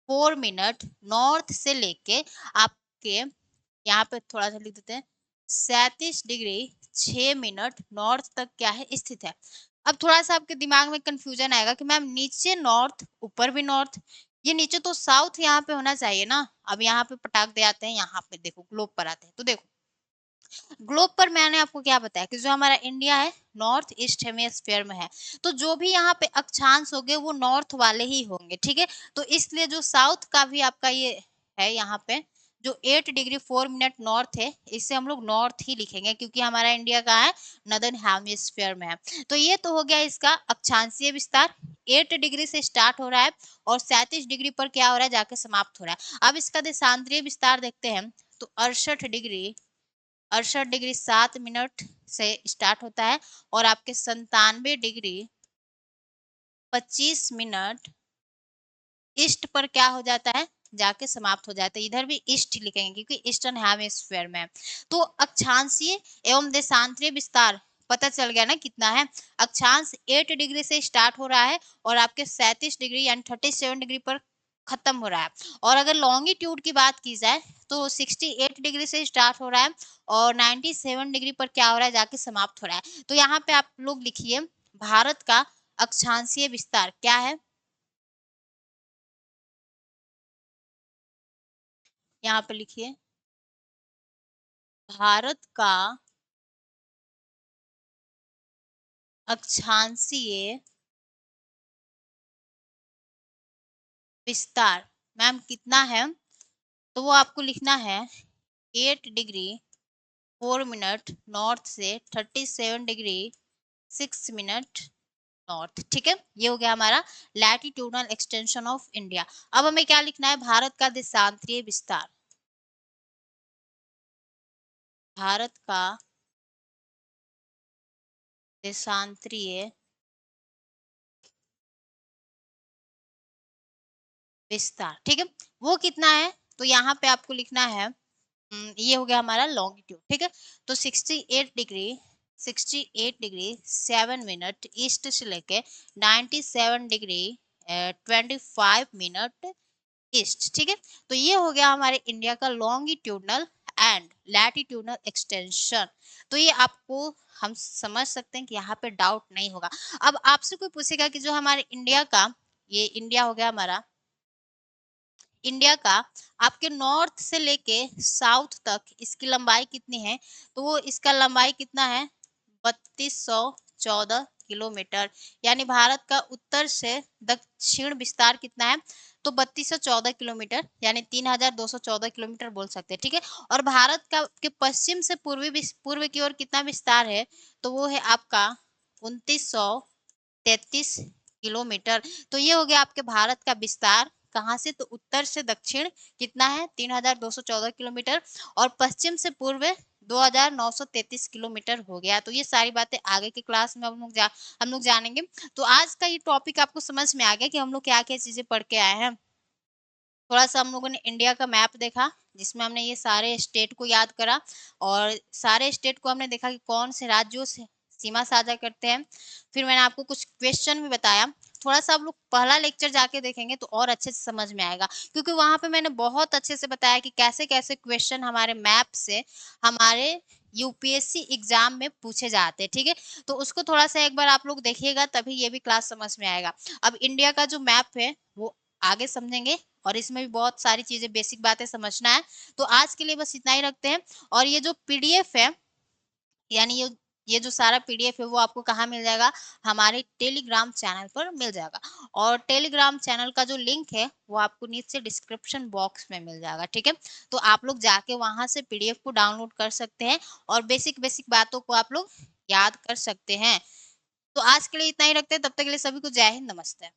Speaker 1: 4 मिनट नॉर्थ से लेके आपके यहाँ पे थोड़ा सा लिख देते हैं 37 डिग्री 6 मिनट नॉर्थ तक क्या है स्थित है। अब थोड़ा सा आपके दिमाग में कंफ्यूजन आएगा कि मैम नीचे नॉर्थ ऊपर भी नॉर्थ, ये नीचे तो साउथ यहाँ पे होना चाहिए ना। अब यहाँ पे पटाख दे आते हैं, यहाँ पे देखो ग्लोब पर आते हैं, तो देखो ग्लोब पर मैंने आपको क्या बताया कि जो हमारा इंडिया है नॉर्थ ईस्ट हेमिस्फीयर में है, तो जो भी यहाँ पे अक्षांश होंगे वो नॉर्थ वाले ही होंगे, ठीक है। तो इसलिए जो साउथ का भी आपका ये है यहाँ पे जो 8 डिग्री 4 मिनट नॉर्थ है, इसे हम लोग नॉर्थ ही लिखेंगे क्योंकि हमारा इंडिया का है नदर्न हेमिस्फीयर में है। तो ये तो हो गया इसका अक्षांशीय विस्तार, 8 डिग्री से स्टार्ट हो रहा है और 37 डिग्री पर क्या हो रहा है जाके समाप्त हो रहा है। अब इसका देशांतरीय विस्तार देखते हैं तो 68 डिग्री 7 मिनट से स्टार्ट होता है और आपके 97 डिग्री 25 मिनट ईस्ट पर क्या हो जाता है जाके समाप्त हो जाता है। इधर भी ईस्ट लिखेंगे क्योंकि ईस्टर्न हेमिस्फीयर में है। तो अक्षांशीय एवं देशांतरीय विस्तार पता चल गया ना कितना है। अक्षांश 8 डिग्री से स्टार्ट हो रहा है और आपके 37 डिग्री यानी 37 डिग्री पर खत्म हो रहा है। और अगर लॉन्गिट्यूड की बात की जाए तो 68 डिग्री से स्टार्ट हो रहा है और 97 डिग्री पर क्या हो रहा है जाके समाप्त हो रहा है। तो यहाँ पे आप लोग लिखिए भारत का अक्षांशीय विस्तार क्या है, यहाँ पे लिखिए भारत का अक्षांशीय विस्तार मैम कितना है, तो वो आपको लिखना है 8 डिग्री 4 मिनट नॉर्थ से 37 डिग्री 6 मिनट नॉर्थ, ठीक है। ये हो गया हमारा लैटिट्यूडनल एक्सटेंशन ऑफ इंडिया। अब हमें क्या लिखना है, भारत का देशांतरीय विस्तार, भारत का देशांतरीय विस्तार, ठीक है। वो कितना है, तो यहाँ पे आपको लिखना है ये हो गया हमारा लॉन्गिट्यूड, ठीक है। तो 68 डिग्री 7 मिनट ईस्ट से लेके 97 डिग्री 25 मिनट ईस्ट, ठीक है। तो ये हो गया हमारे इंडिया का लॉन्गिट्यूडनल एंड लैटिट्यूडनल एक्सटेंशन। तो ये आपको हम समझ सकते हैं कि यहाँ पे डाउट नहीं होगा। अब आपसे कोई पूछेगा कि जो हमारे इंडिया का, ये इंडिया हो गया हमारा, इंडिया का आपके नॉर्थ से लेके साउथ तक इसकी लंबाई कितनी है, तो वो इसका लंबाई कितना है 3214 किलोमीटर, यानी भारत का उत्तर से दक्षिण विस्तार कितना है, तो 3214 किलोमीटर यानी 3214 किलोमीटर बोल सकते हैं, ठीक है। और भारत का के पश्चिम से पूर्व की ओर कितना विस्तार है, तो वो है आपका 2933 किलोमीटर। तो ये हो गया आपके भारत का विस्तार, कहाँ से, तो उत्तर से दक्षिण कितना है 3214 किलोमीटर और पश्चिम से पूर्व 2933 किलोमीटर हो गया। तो ये सारी बातें आगे के क्लास में हम लोग जानेंगे। तो आज का ये टॉपिक आपको समझ में आ गया कि हम लोग क्या क्या चीजें पढ़ के आए हैं। थोड़ा सा हम लोगों ने इंडिया का मैप देखा जिसमें हमने ये सारे स्टेट को याद करा और सारे स्टेट को हमने देखा कि कौन से राज्यों से सीमा साझा करते हैं। फिर मैंने आपको कुछ क्वेश्चन भी बताया। थोड़ा सा आप लोग पहला लेक्चर जाके देखेंगे तो और अच्छे से समझ में आएगा क्योंकि वहां पे मैंने बहुत अच्छे से बताया कि कैसे कैसे क्वेश्चन हमारे मैप से हमारे यूपीएससी एग्जाम में पूछे जाते हैं, ठीक है। तो उसको थोड़ा सा एक बार आप लोग देखिएगा तभी ये भी क्लास समझ में आएगा। अब इंडिया का जो मैप है वो आगे समझेंगे और इसमें भी बहुत सारी चीजें बेसिक बातें समझना है। तो आज के लिए बस इतना ही रखते हैं। और ये जो पीडीएफ है, यानी ये जो सारा पीडीएफ है वो आपको कहाँ मिल जाएगा, हमारे टेलीग्राम चैनल पर मिल जाएगा। और टेलीग्राम चैनल का जो लिंक है वो आपको नीचे डिस्क्रिप्शन बॉक्स में मिल जाएगा, ठीक है। तो आप लोग जाके वहां से पीडीएफ को डाउनलोड कर सकते हैं और बेसिक बेसिक बातों को आप लोग याद कर सकते हैं। तो आज के लिए इतना ही रखते हैं, तब तक के लिए सभी को जय हिंद, नमस्ते।